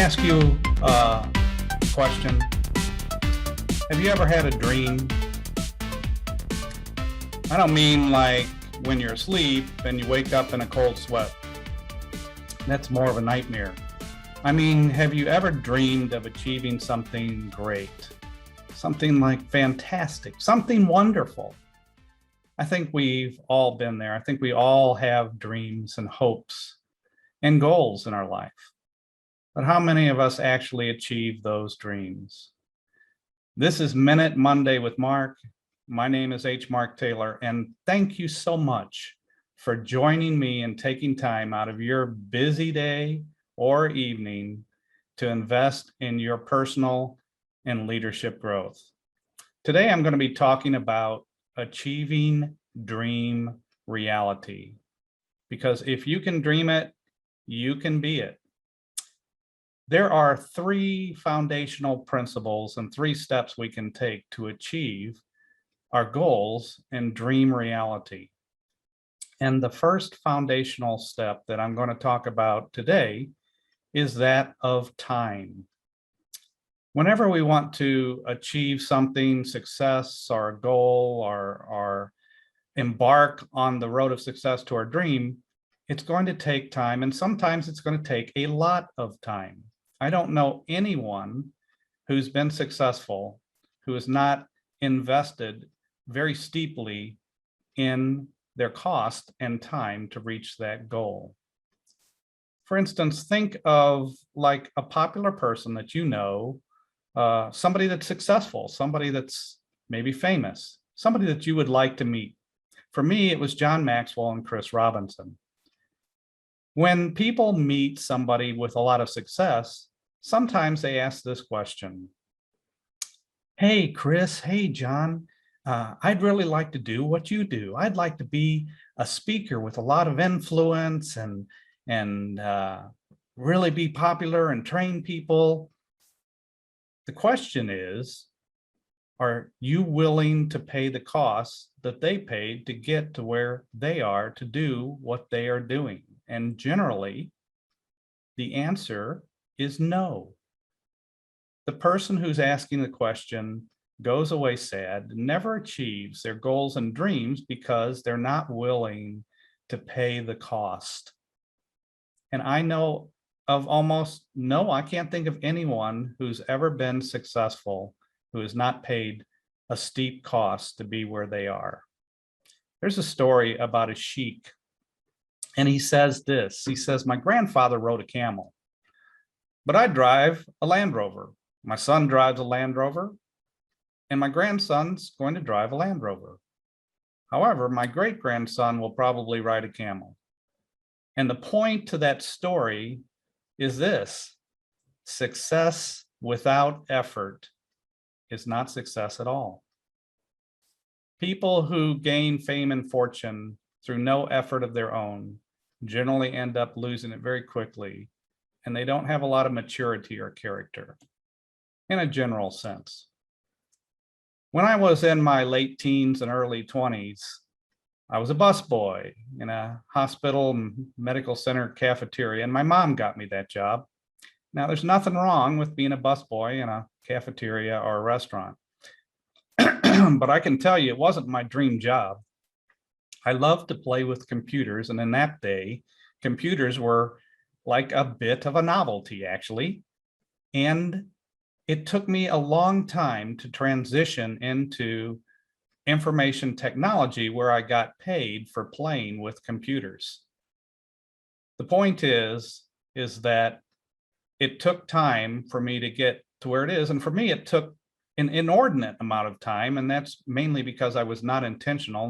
ask you a question? Have you ever had a dream? I don't mean like when you're asleep and you wake up in a cold sweat. That's more of a nightmare. I mean, have you ever dreamed of achieving something great? Something like fantastic, something wonderful? I think we've all been there. I think we all have dreams and hopes and goals in our life. But how many of us actually achieve those dreams? This is Minute Monday with Mark. My name is H. Mark Taylor, and thank you so much for joining me and taking time out of your busy day or evening to invest in your personal and leadership growth. Today, I'm going to be talking about achieving dream reality, because if you can dream it, you can be it. There are three foundational principles and three steps we can take to achieve our goals and dream reality. And the first foundational step that I'm going to talk about today is that of time. Whenever we want to achieve something, success or a goal, or embark on the road of success to our dream, it's going to take time, and sometimes it's going to take a lot of time. I don't know anyone who's been successful who has not invested very steeply in their cost and time to reach that goal. For instance, think of like a popular person that you know, somebody that's successful, somebody that's maybe famous, somebody that you would like to meet. For me, it was John Maxwell and Chris Robinson. When people meet somebody with a lot of success, sometimes they ask this question: hey, Chris, hey, John, I'd really like to do what you do. I'd like to be a speaker with a lot of influence and really be popular and train people. The question is, are you willing to pay the costs that they paid to get to where they are to do what they are doing? And generally, the answer is no. The person who's asking the question goes away sad, never achieves their goals and dreams because they're not willing to pay the cost. And I know of I can't think of anyone who's ever been successful who has not paid a steep cost to be where they are. There's a story about a sheik, and he says this. He says, my grandfather rode a camel, but I drive a Land Rover. My son drives a Land Rover, and my grandson's going to drive a Land Rover. However, my great-grandson will probably ride a camel. And the point to that story is this: success without effort is not success at all. People who gain fame and fortune through no effort of their own generally end up losing it very quickly, and they don't have a lot of maturity or character in a general sense. When I was in my late teens and early 20s, I was a busboy in a hospital and medical center cafeteria, and my mom got me that job. Now, there's nothing wrong with being a busboy in a cafeteria or a restaurant, but I can tell you it wasn't my dream job. I loved to play with computers, and in that day, computers were like a bit of a novelty, actually. And it took me a long time to transition into information technology where I got paid for playing with computers. The point is that it took time for me to get to where it is. And for me, it took an inordinate amount of time. And that's mainly because I was not intentional,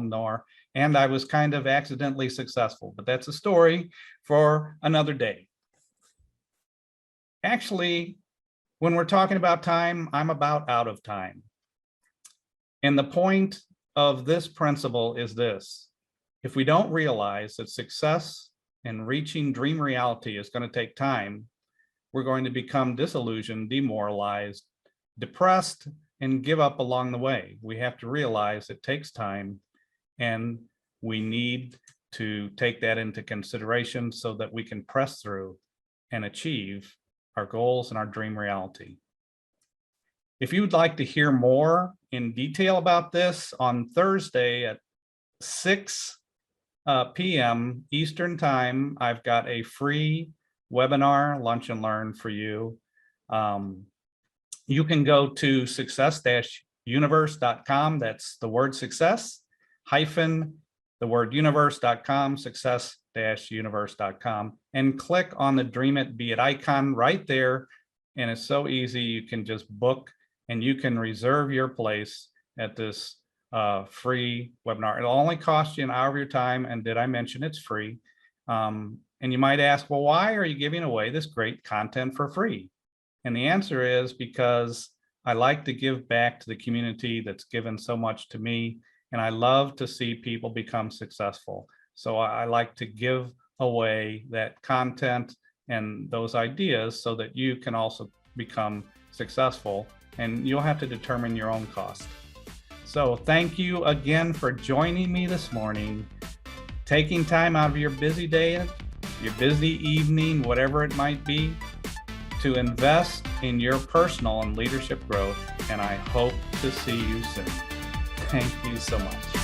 and I was kind of accidentally successful. But that's a story for another day. Actually, when we're talking about time, I'm about out of time. And the point of this principle is this: if we don't realize that success and reaching dream reality is going to take time, we're going to become disillusioned, demoralized, depressed, and give up along the way. We have to realize it takes time, and we need to take that into consideration so that we can press through and achieve our goals, and our dream reality. If you would like to hear more in detail about this, on Thursday at 6 p.m. Eastern Time, I've got a free webinar, Lunch and Learn, for you. You can go to success-universe.com. That's the word success hyphen the word universe.com, success-universe.com, and click on the Dream It, Be It icon right there. And it's so easy. You can just book and you can reserve your place at this free webinar. It'll only cost you an hour of your time. And did I mention it's free? And you might ask, well, why are you giving away this great content for free? And the answer is because I like to give back to the community that's given so much to me. And I love to see people become successful. So I like to give away that content and those ideas so that you can also become successful, and you'll have to determine your own cost. So thank you again for joining me this morning, taking time out of your busy day, your busy evening, whatever it might be, to invest in your personal and leadership growth. And I hope to see you soon. Thank you so much.